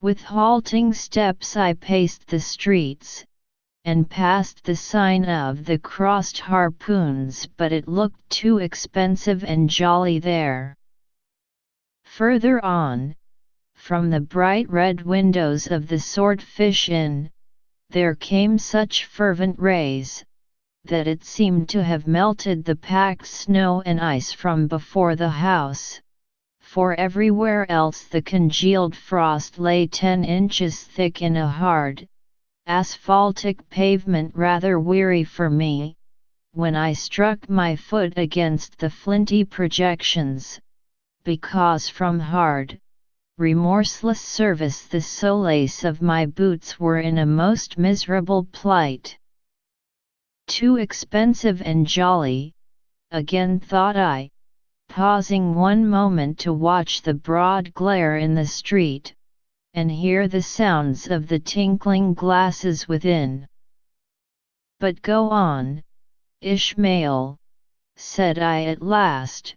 With halting steps I paced the streets, and passed the sign of the crossed harpoons, but it looked too expensive and jolly there. Further on, from the bright red windows of the Swordfish Inn, there came such fervent rays, that it seemed to have melted the packed snow and ice from before the house, for everywhere else the congealed frost lay 10 inches thick in a hard, asphaltic pavement rather weary for me, when I struck my foot against the flinty projections, because from hard, remorseless service the soles of my boots were in a most miserable plight. Too expensive and jolly, again thought I, pausing one moment to watch the broad glare in the street, and hear the sounds of the tinkling glasses within. But go on, Ishmael, said I at last,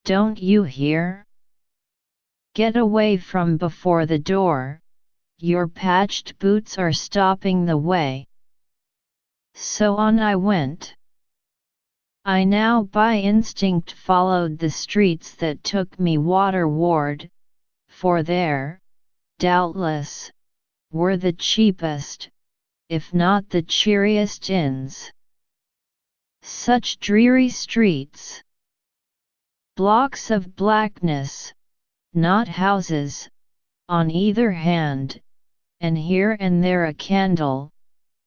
don't you hear? Get away from before the door, your patched boots are stopping the way. So on I went. I now by instinct followed the streets that took me waterward, for there, doubtless, were the cheapest, if not the cheeriest inns. Such dreary streets! Blocks of blackness, not houses, on either hand, and here and there a candle,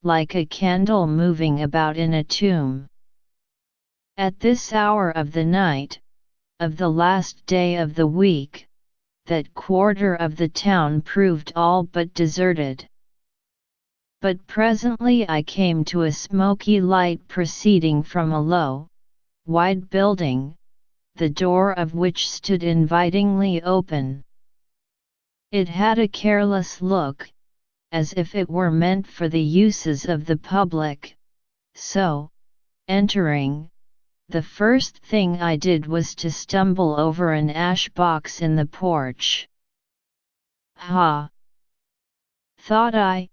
like a candle moving about in a tomb. At this hour of the night, of the last day of the week, that quarter of the town proved all but deserted. But presently I came to a smoky light proceeding from a low, wide building, the door of which stood invitingly open. It had a careless look, as if it were meant for the uses of the public, so, entering, the first thing I did was to stumble over an ash box in the porch. Ha! Thought I,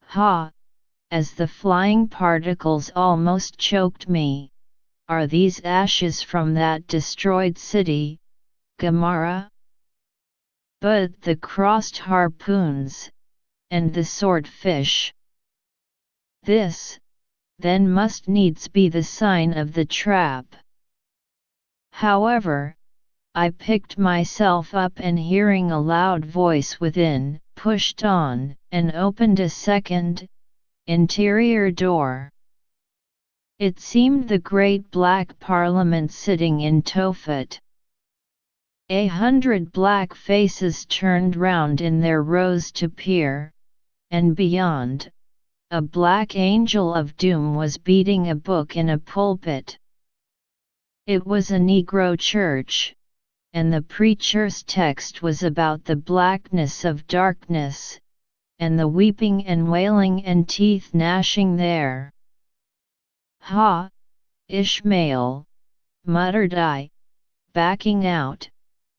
ha! As the flying particles almost choked me, are these ashes from that destroyed city, Gomorrah? But the crossed harpoons, and the swordfish. This, then must needs be the sign of the trap. However, I picked myself up and hearing a loud voice within, pushed on, and opened a second, interior door. It seemed the great black Parliament sitting in Tophet. 100 black faces turned round in their rows to peer, and beyond, a black angel of doom was beating a book in a pulpit. It was a Negro church, and the preacher's text was about the blackness of darkness, and the weeping and wailing and teeth gnashing there. Ha! Ishmael, muttered I, backing out,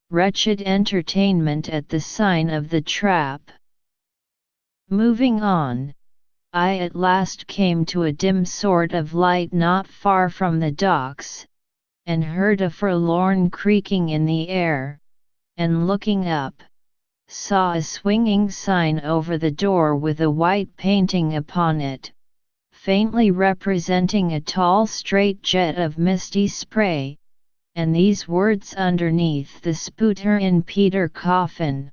wretched entertainment at the sign of the trap. Moving on, I at last came to a dim sort of light not far from the docks, and heard a forlorn creaking in the air, and looking up, saw a swinging sign over the door with a white painting upon it, faintly representing a tall straight jet of misty spray, and these words underneath the Spooter in Peter Coffin.